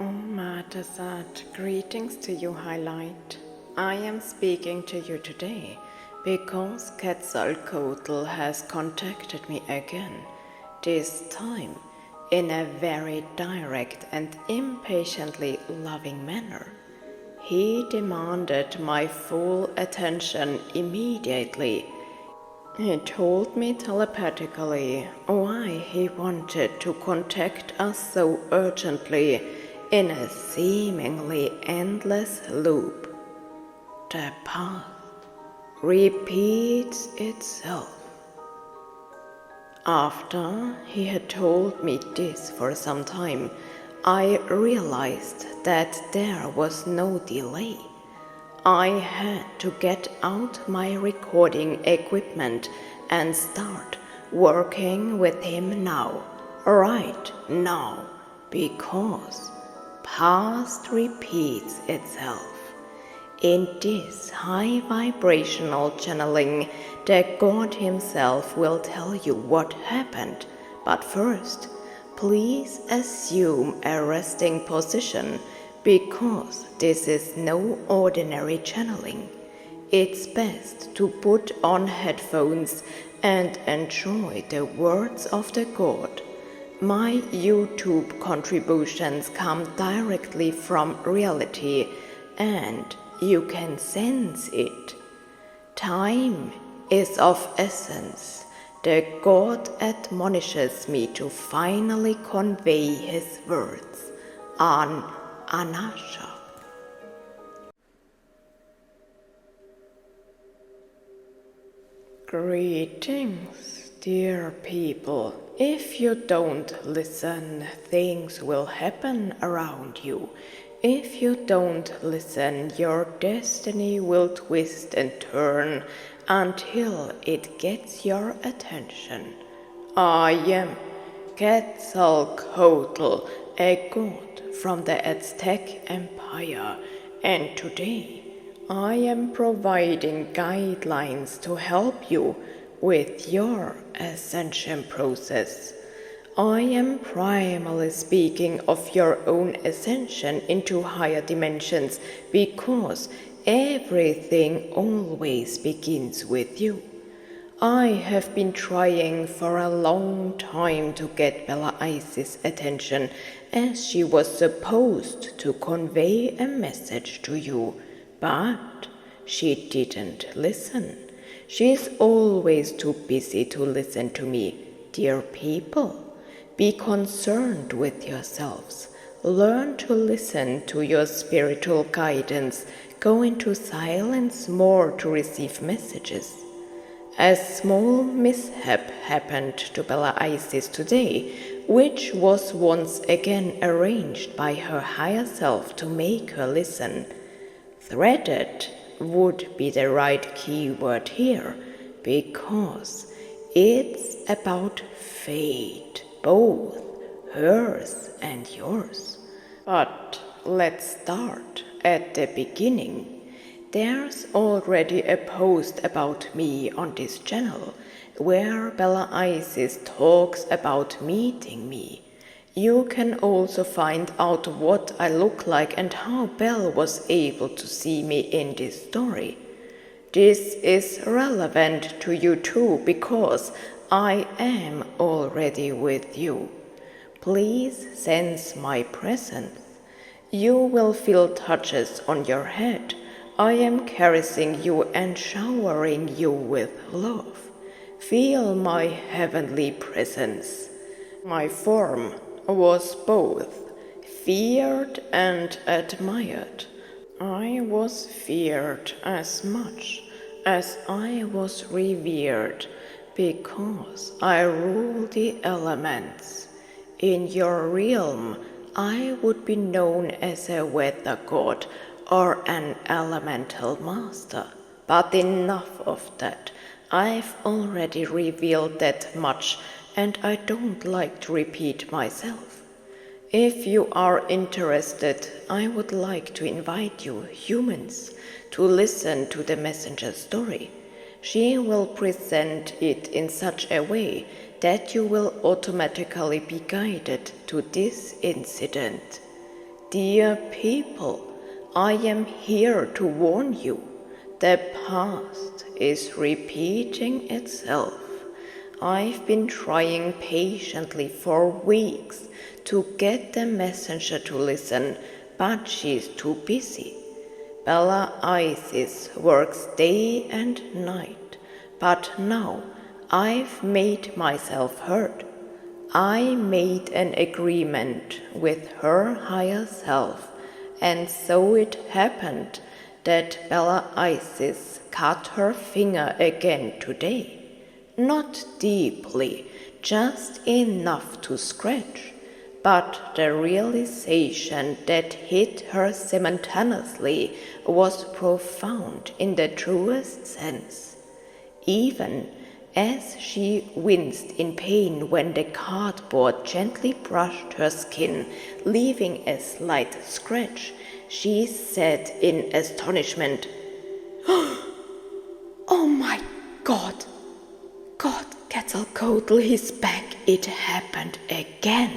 Omar Ta Satt, greetings to you, Highlight. I am speaking to you today because Quetzalcoatl has contacted me again, this time in a very direct and impatiently loving manner. He demanded my full attention immediately. He told me telepathically why he wanted to contact us so urgently in a seemingly endless loop. The past repeats itself. After he had told me this for some time, I realized that there was no delay. I had to get out my recording equipment and start working with him now, right now, because past repeats itself. In this high vibrational channeling, the God himself will tell you what happened, but first, please assume a resting position, because this is no ordinary channeling. It's best to put on headphones and enjoy the words of the God. My YouTube contributions come directly from reality, and you can sense it. Time is of essence. The God admonishes me to finally convey his words on Anasha. Greetings, dear people. If you don't listen, things will happen around you. If you don't listen, your destiny will twist and turn until it gets your attention. I am Quetzalcoatl, a god from the Aztec Empire, and today I am providing guidelines to help you with your ascension process. I am primarily speaking of your own ascension into higher dimensions because everything always begins with you. I have been trying for a long time to get Bella Isis' attention, as she was supposed to convey a message to you, but she didn't listen. She's always too busy to listen to me. Dear people, be concerned with yourselves. Learn to listen to your spiritual guidance. Go into silence more to receive messages. A small mishap happened to Bella Isis today, which was once again arranged by her higher self to make her listen. Threaded would be the right keyword here, because it's about fate, both hers and yours. But let's start at the beginning. There's already a post about me on this channel, where Bella Isis talks about meeting me. You can also find out what I look like and how Belle was able to see me in this story. This is relevant to you too, because I am already with you. Please sense my presence. You will feel touches on your head. I am caressing you and showering you with love. Feel my heavenly presence. My form was both feared and admired. I was feared as much as I was revered, because I rule the elements. In your realm, I would be known as a weather god or an elemental master. But enough of that. I've already revealed that much, and I don't like to repeat myself. If you are interested, I would like to invite you, humans, to listen to the messenger's story. She will present it in such a way that you will automatically be guided to this incident. Dear people, I am here to warn you. The past is repeating itself. I've been trying patiently for weeks to get the messenger to listen, but she's too busy. Bella Isis works day and night, but now I've made myself heard. I made an agreement with her higher self, and so it happened that Bella Isis cut her finger again today. Not deeply, just enough to scratch, but the realization that hit her simultaneously was profound in the truest sense. Even as she winced in pain when the cardboard gently brushed her skin, leaving a slight scratch, she said in astonishment, "Oh my God! God Quetzalcoatl is back, it happened again."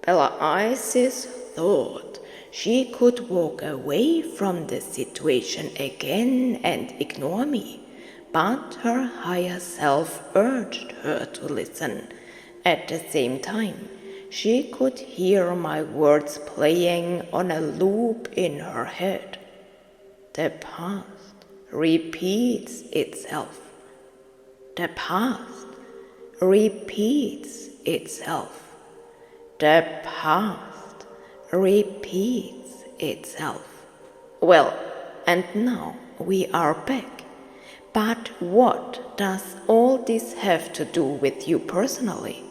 Bella Isis thought she could walk away from the situation again and ignore me, but her higher self urged her to listen. At the same time, she could hear my words playing on a loop in her head. The past repeats itself. The past repeats itself. The past repeats itself. Well, and now we are back. But what does all this have to do with you personally?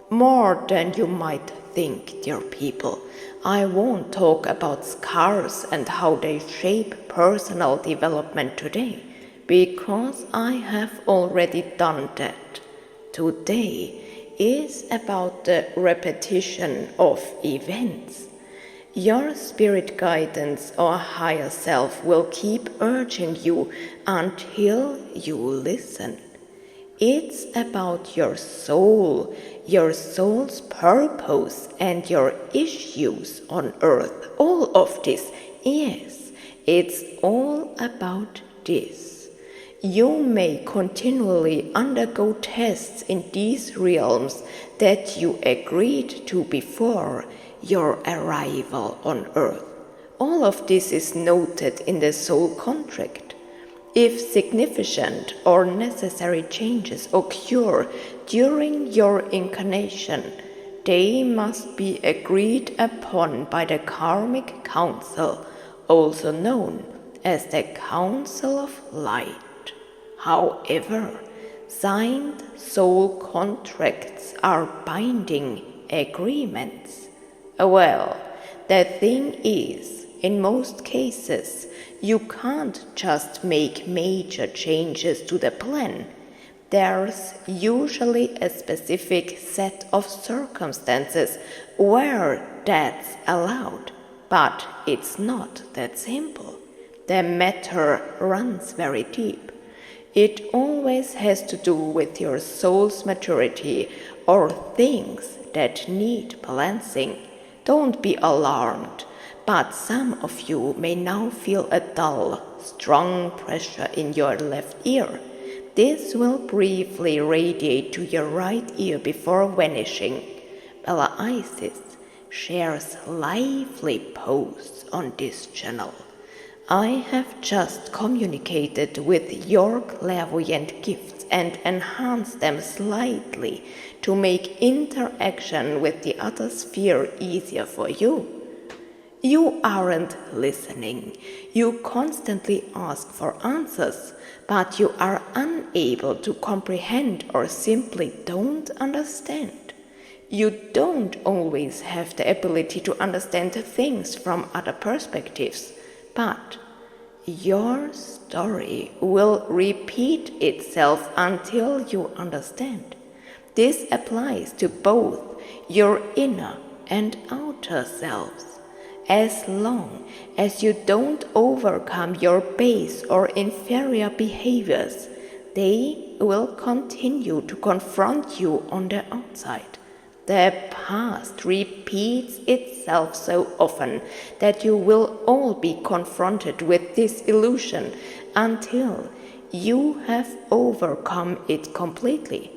More than you might think, dear people. I won't talk about scars and how they shape personal development today, because I have already done that. Today is about the repetition of events. Your spirit guidance or higher self will keep urging you until you listen. It's about your soul, your soul's purpose, and your issues on earth. All of this, yes, it's all about this. You may continually undergo tests in these realms that you agreed to before your arrival on earth. All of this is noted in the soul contract. If significant or necessary changes occur during your incarnation, they must be agreed upon by the Karmic Council, also known as the Council of Light. However, signed soul contracts are binding agreements. Well, the thing is, in most cases, you can't just make major changes to the plan. There's usually a specific set of circumstances where that's allowed, but it's not that simple. The matter runs very deep. It always has to do with your soul's maturity or things that need balancing. Don't be alarmed, but some of you may now feel a dull, strong pressure in your left ear. This will briefly radiate to your right ear before vanishing. Bella Isis shares lively posts on this channel. I have just communicated with your clairvoyant gifts and enhanced them slightly to make interaction with the other sphere easier for you. You aren't listening. You constantly ask for answers, but you are unable to comprehend or simply don't understand. You don't always have the ability to understand things from other perspectives, but your story will repeat itself until you understand. This applies to both your inner and outer selves. As long as you don't overcome your base or inferior behaviors, they will continue to confront you on the outside. The past repeats itself so often that you will all be confronted with this illusion until you have overcome it completely.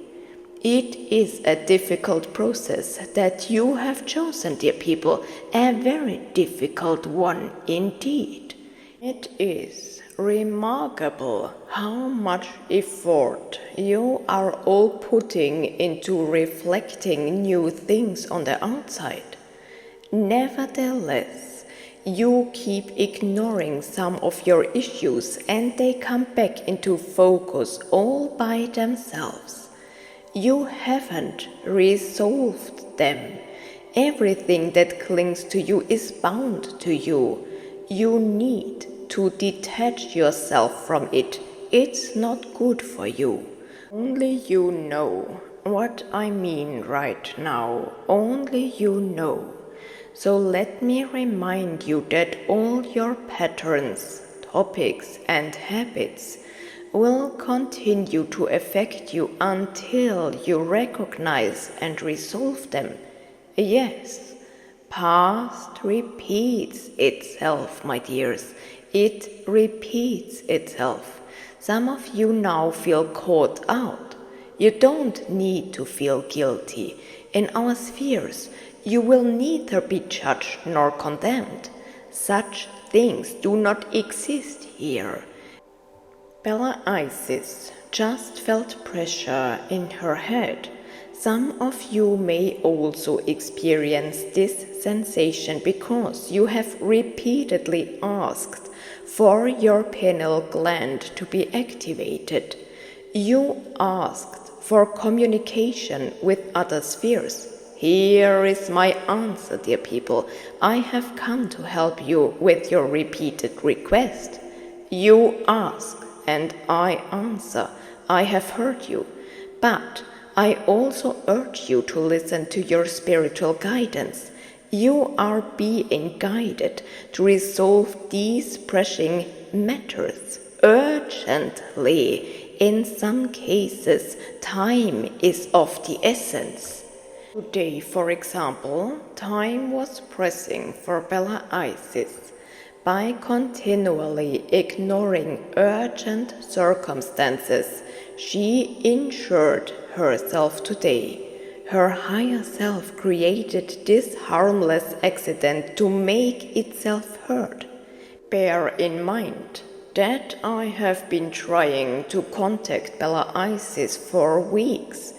It is a difficult process that you have chosen, dear people, a very difficult one indeed. It is remarkable how much effort you are all putting into reflecting new things on the outside. Nevertheless, you keep ignoring some of your issues and they come back into focus all by themselves. You haven't resolved them. Everything that clings to you is bound to you. You need to detach yourself from it. It's not good for you. Only you know what I mean right now. Only you know. So let me remind you that all your patterns, topics, and habits will continue to affect you until you recognize and resolve them. Yes, past repeats itself, my dears. It repeats itself. Some of you now feel caught out. You don't need to feel guilty. In our spheres, you will neither be judged nor condemned. Such things do not exist here. Bella Isis just felt pressure in her head. Some of you may also experience this sensation because you have repeatedly asked for your pineal gland to be activated. You asked for communication with other spheres. Here is my answer, dear people. I have come to help you with your repeated request. You ask and I answer. I have heard you, but I also urge you to listen to your spiritual guidance. You are being guided to resolve these pressing matters urgently. In some cases, time is of the essence. Today, for example, time was pressing for Bella Isis. By continually ignoring urgent circumstances, she injured herself today. Her higher self created this harmless accident to make itself heard. Bear in mind that I have been trying to contact Bella Isis for weeks.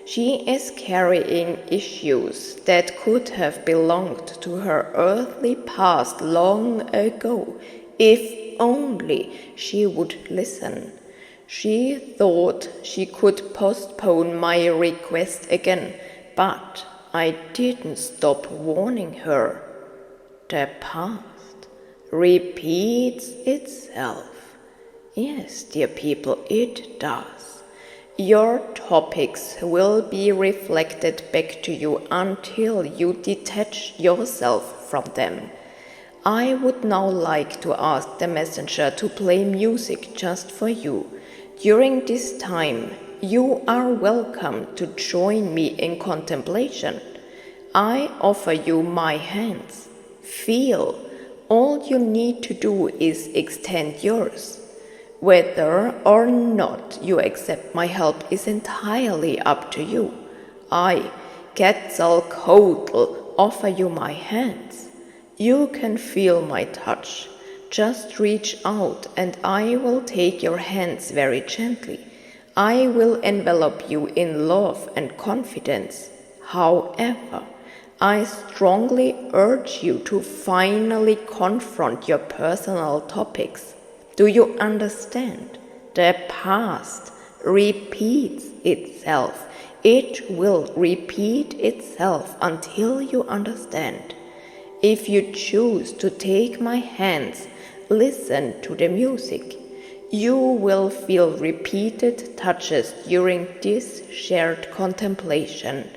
She is carrying issues that could have belonged to her earthly past long ago, if only she would listen. She thought she could postpone my request again, but I didn't stop warning her. The past repeats itself. Yes, dear people, it does. Your topics will be reflected back to you until you detach yourself from them. I would now like to ask the messenger to play music just for you. During this time, you are welcome to join me in contemplation. I offer you my hands. Feel. All you need to do is extend yours. Whether or not you accept my help is entirely up to you. I, Quetzalcoatl, offer you my hands. You can feel my touch. Just reach out and I will take your hands very gently. I will envelop you in love and confidence. However, I strongly urge you to finally confront your personal topics. Do you understand? The past repeats itself. It will repeat itself until you understand. If you choose to take my hands, listen to the music. You will feel repeated touches during this shared contemplation.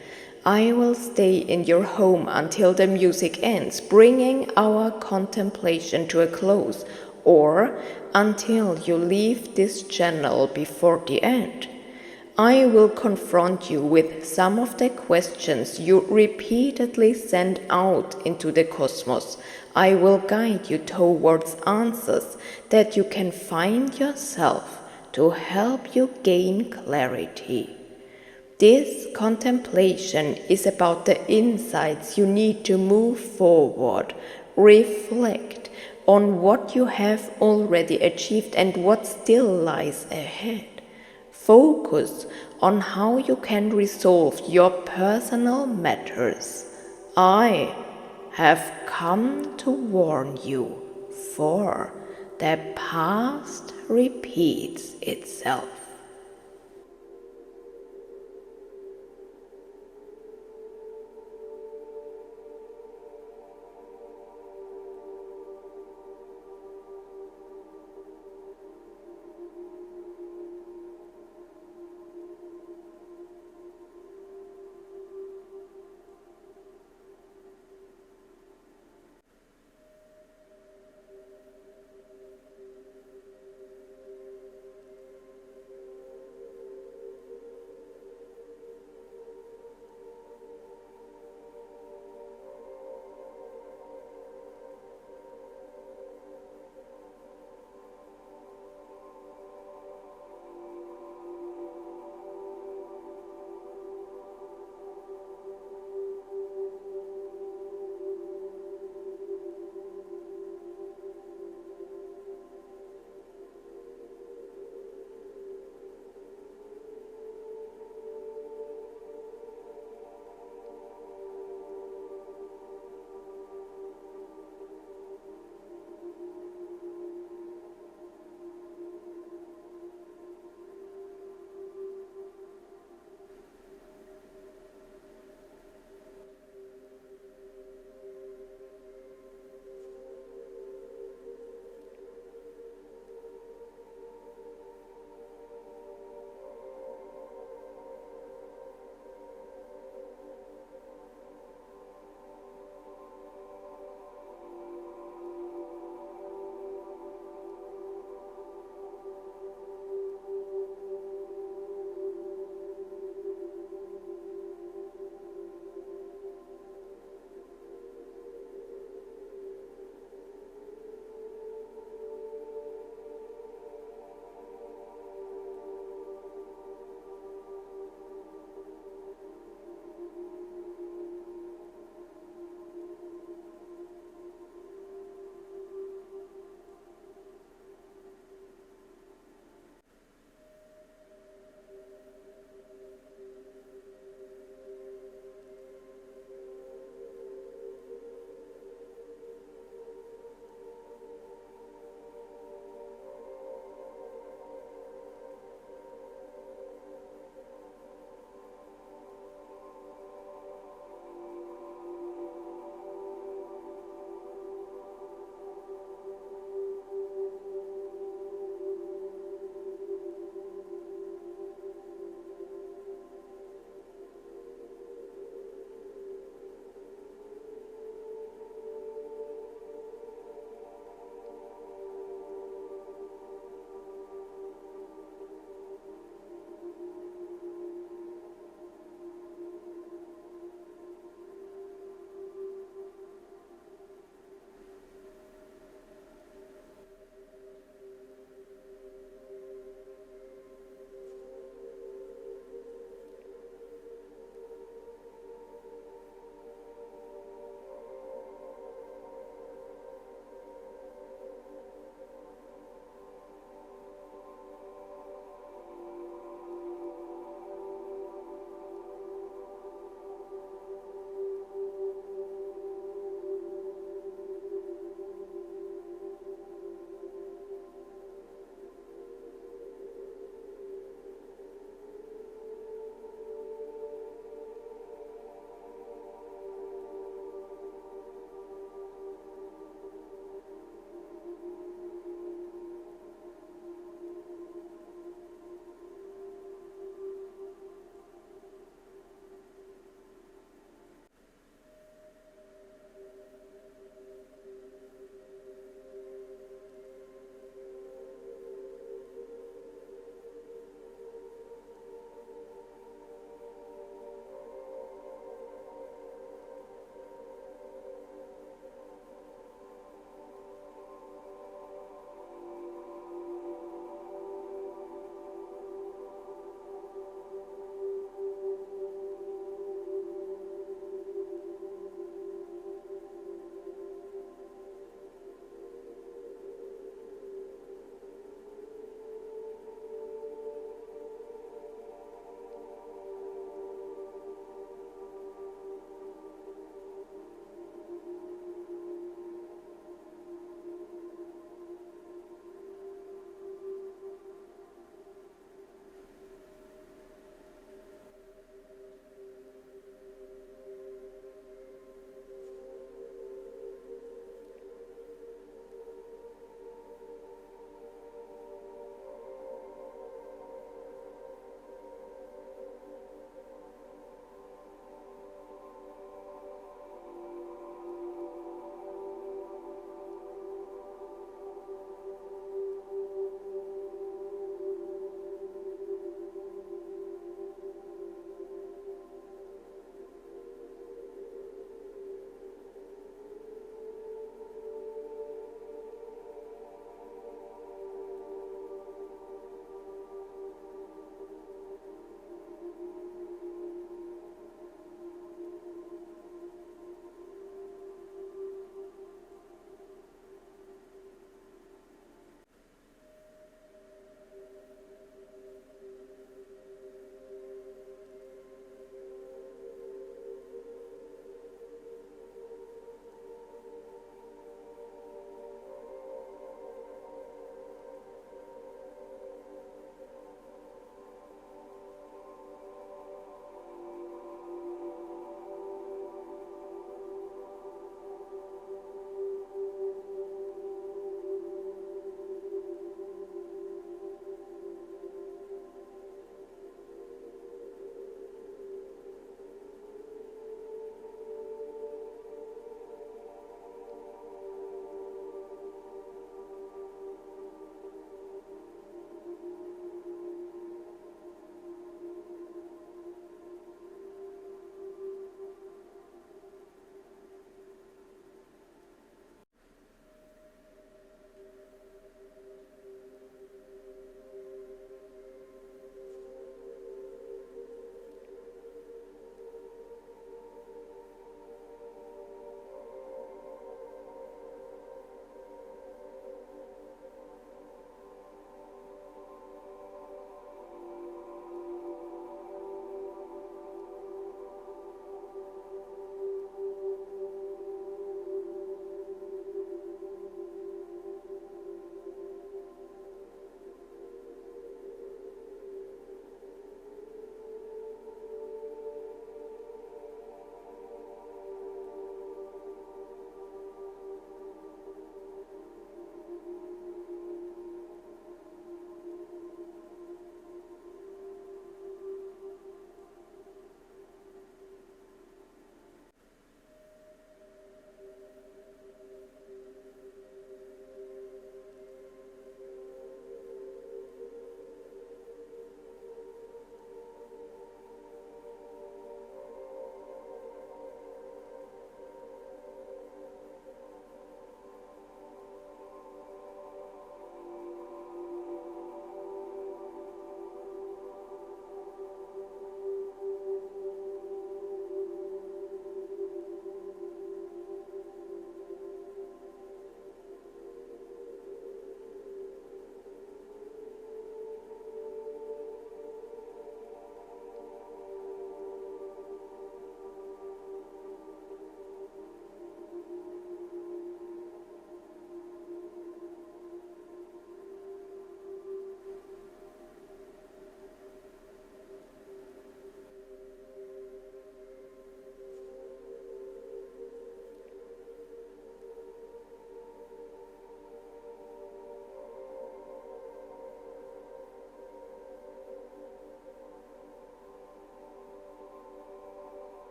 I will stay in your home until the music ends, bringing our contemplation to a close, or until you leave this channel before the end. I will confront you with some of the questions you repeatedly send out into the cosmos. I will guide you towards answers that you can find yourself to help you gain clarity. This contemplation is about the insights you need to move forward, reflect on what you have already achieved and what still lies ahead. Focus on how you can resolve your personal matters. I have come to warn you, for the past repeats itself.